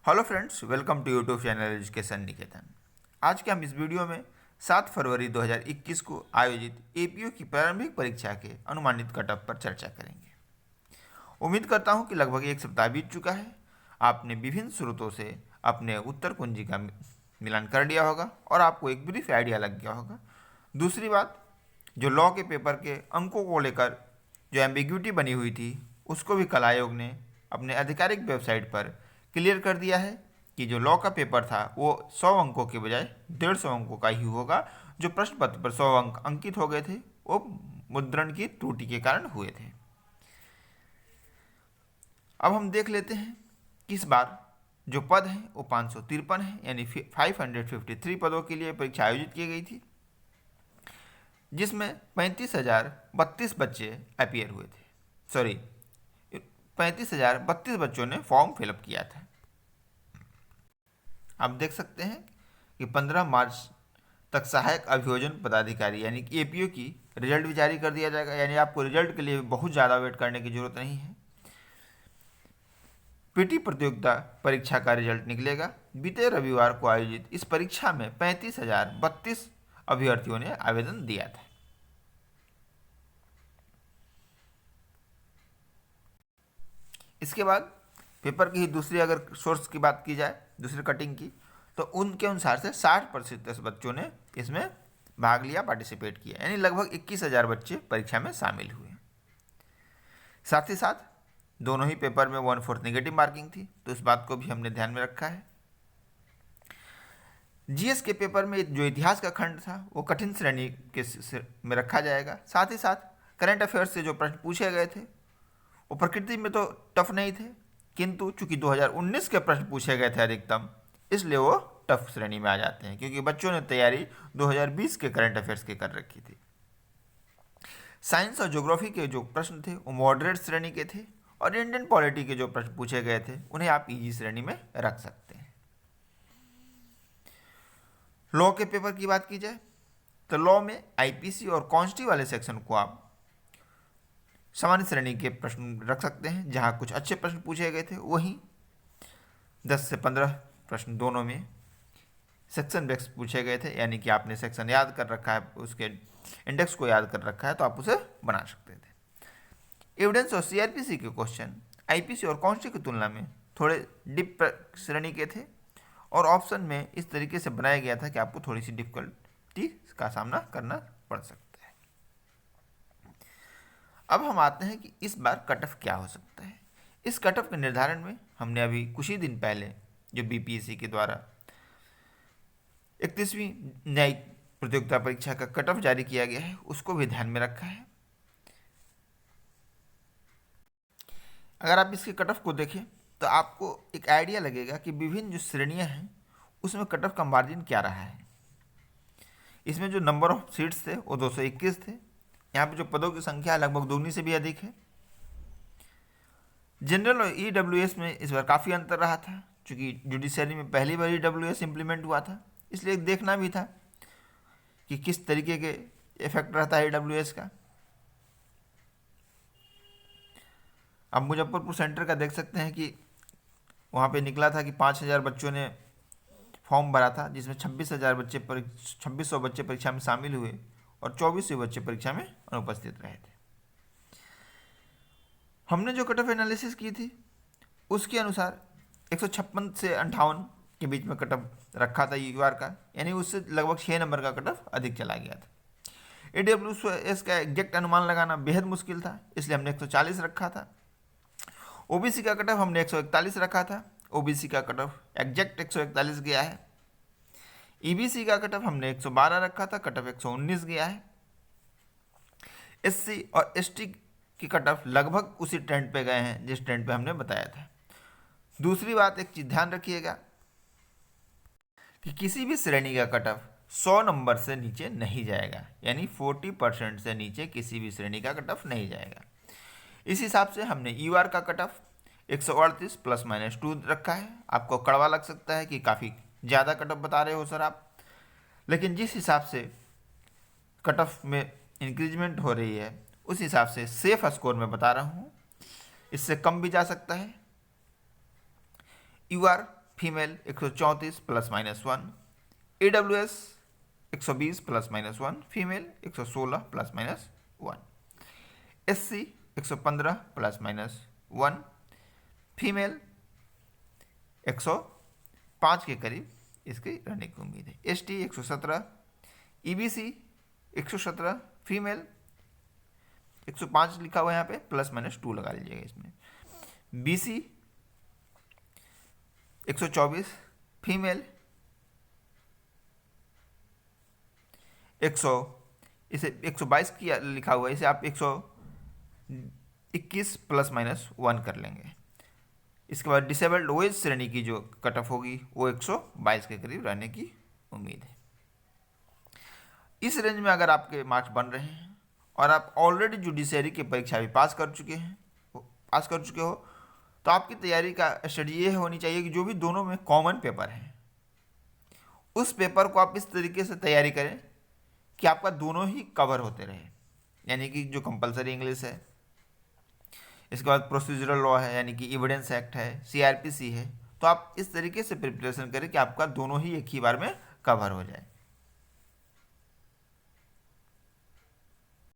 Hello friends, welcome to YouTube channel education Niketan. आज के हम इस वीडियो में 7 फरवरी 2021 को आयोजित एपीओ की प्रारंभिक परीक्षा के अनुमानित कट ऑफ पर चर्चा करेंगे। उम्मीद करता हूं कि लगभग एक सप्ताह बीत चुका है। आपने विभिन्न स्रोतों से अपने उत्तर कुंजी का मिलान कर लिया होगा और आपको एक ब्रीफ आइडिया लग गया होगा। दूसरी बात, जो लॉ के पेपर के अंकों को लेकर जो एम्बिग्यूटी बनी हुई थी, उसको भी कल आयोग ने अपने आधिकारिक वेबसाइट पर क्लियर कर दिया है कि जो लॉ का पेपर था वो 100 अंकों के बजाय 150 अंकों का ही होगा। जो प्रश्न पत्र पर 100 अंक अंकित हो गए थे वो मुद्रण की त्रुटि के कारण हुए थे। अब हम देख लेते हैं कि इस बार जो पद हैं वो 553 है, यानी 553 पदों के लिए परीक्षा आयोजित की गई थी, जिसमें 35,032 बच्चे अपीयर हुए थे। 35,032 बच्चों ने फॉर्म फिलअप किया था। आप देख सकते हैं कि 15 मार्च तक सहायक अभियोजन पदाधिकारी यानी कि एपीओ की रिजल्ट भी जारी कर दिया जाएगा, यानी आपको रिजल्ट के लिए बहुत ज़्यादा वेट करने की जरूरत नहीं है। पीटी प्रतियोगिता परीक्षा का रिजल्ट निकलेगा। बीते रविवार को आयोजित इस परीक्षा में 35,032 अभ्यर्थियों ने आवेदन दिया था। इसके बाद पेपर की ही दूसरी अगर सोर्स की बात की जाए, दूसरी कटिंग की, तो उनके अनुसार से 60% बच्चों ने इसमें भाग लिया, पार्टिसिपेट किया, यानी लगभग 21,000 बच्चे परीक्षा में शामिल हुए। साथ ही साथ दोनों ही पेपर में 1/4 नेगेटिव मार्किंग थी, तो इस बात को भी हमने ध्यान में रखा है। जीएस के पेपर में जो इतिहास का खंड था वो कठिन श्रेणी के में रखा जाएगा। साथ ही साथ करंट अफेयर्स से जो प्रश्न पूछे गए थे वो प्रकृति में तो टफ नहीं थे, किंतु चूंकि 2019 के प्रश्न पूछे गए थे अधिकतम, इसलिए वो टफ श्रेणी में आ जाते हैं, क्योंकि बच्चों ने तैयारी 2020 के करंट अफेयर्स की कर रखी थी। साइंस और ज्योग्राफी के जो प्रश्न थे वो मॉडरेट श्रेणी के थे, और इंडियन पॉलिटी के जो प्रश्न पूछे गए थे उन्हें आप इजी श्रेणी में रख सकते हैं। लॉ के पेपर की बात की जाए तो लॉ में आईपीसी और कॉन्स्टी वाले सेक्शन को आप सामान्य श्रेणी के प्रश्न रख सकते हैं, जहां कुछ अच्छे प्रश्न पूछे गए थे। वहीं 10 से 15 प्रश्न दोनों में सेक्शन बेस पूछे गए थे, यानी कि आपने सेक्शन याद कर रखा है, उसके इंडेक्स को याद कर रखा है, तो आप उसे बना सकते थे। एविडेंस और सीआरपीसी के क्वेश्चन आईपीसी और कॉन्स्टी की तुलना में थोड़े डीप श्रेणी के थे, और ऑप्शन में इस तरीके से बनाया गया था कि आपको थोड़ी सी डिफिकल्टी का सामना करना पड़ सकता है। अब हम आते हैं कि इस बार कट ऑफ क्या हो सकता है। इस कट ऑफ के निर्धारण में हमने अभी कुछ ही दिन पहले जो बीपीएससी के द्वारा 31वीं न्यायिक प्रतियोगिता परीक्षा का कट ऑफ जारी किया गया है, उसको भी ध्यान में रखा है। अगर आप इसके कट ऑफ को देखें तो आपको एक आइडिया लगेगा कि विभिन्न जो श्रेणियां हैं उसमें कट ऑफ का मार्जिन क्या रहा है। इसमें जो नंबर ऑफ सीट्स थे वो 221 थे। यहाँ पे जो पदों की संख्या लगभग दोगुनी से भी अधिक है। जनरल और ईडब्ल्यूएस में इस बार काफ़ी अंतर रहा था, क्योंकि जुडिशरी में पहली बार ईडब्ल्यूएस इम्प्लीमेंट हुआ था, इसलिए देखना भी था कि किस तरीके के इफेक्ट रहता है ईडब्ल्यूएस का। अब मुजफ्फरपुर सेंटर का देख सकते हैं कि वहाँ पे निकला था कि 5,000 बच्चों ने फॉर्म भरा था, जिसमें 26,000 बच्चे परीक्षा में शामिल हुए और 2400 बच्चे परीक्षा में अनुपस्थित रहे थे। हमने जो कट ऑफ एनालिसिस की थी उसके अनुसार 156 से 58 के बीच में कट ऑफ रखा था यूआर का, यानी उससे लगभग 6 नंबर का कट ऑफ अधिक चला गया था। एडब्ल्यूएस का एग्जैक्ट अनुमान लगाना बेहद मुश्किल था, इसलिए हमने 140 रखा था। ओबीसी का कट ऑफ हमने 141 रखा था, ओबीसी का कट ऑफ एग्जैक्ट 141 गया है। ईबीसी का कट ऑफ हमने 112 रखा था, कट ऑफ 119 गया है। एससी और एसटी की कट ऑफ लगभग उसी ट्रेंड पे गए हैं जिस ट्रेंड पे हमने बताया था। दूसरी बात, एक चीज ध्यान रखिएगा कि किसी भी श्रेणी का कट ऑफ 100 नंबर से नीचे नहीं जाएगा, यानी 40% से नीचे किसी भी श्रेणी का कट ऑफ नहीं जाएगा। इस हिसाब से हमने यूआर का कट ऑफ 138 ±2 रखा है। आपको कड़वा लग सकता है कि काफ़ी ज़्यादा कट ऑफ बता रहे हो सर आप, लेकिन जिस हिसाब से कट ऑफ में इंक्रीजमेंट हो रही है उस हिसाब से सेफ स्कोर में बता रहा हूँ, इससे कम भी जा सकता है। UR female 134 ±1, AWS 120 ±1, female 116 ±1, SC 115 ±1, female 105 के करीब इसकी रहने की उम्मीद है। ST 117, EBC 117, फीमेल 105 लिखा हुआ है यहाँ पे, ±2 लगा लीजिएगा इसमें। BC 124, फीमेल 122 किया लिखा हुआ है, इसे आप 121 ±1 कर लेंगे। इसके बाद डिसेबल्ड ओएज श्रेणी की जो कट ऑफ होगी वो 122 के करीब रहने की उम्मीद है। इस रेंज में अगर आपके मार्क्स बन रहे हैं और आप ऑलरेडी जुडिशरी की परीक्षा भी पास कर चुके हो, तो आपकी तैयारी का स्टडी ये होनी चाहिए कि जो भी दोनों में कॉमन पेपर है उस पेपर को आप इस तरीके से तैयारी करें कि आपका दोनों ही कवर होते रहे। यानी कि जो कंपलसरी इंग्लिश है, इसके बाद प्रोसीजरल लॉ है यानी कि एविडेंस एक्ट है, CRPC है, तो आप इस तरीके से प्रिपरेशन करें कि आपका दोनों ही एक ही बार में कवर हो जाए।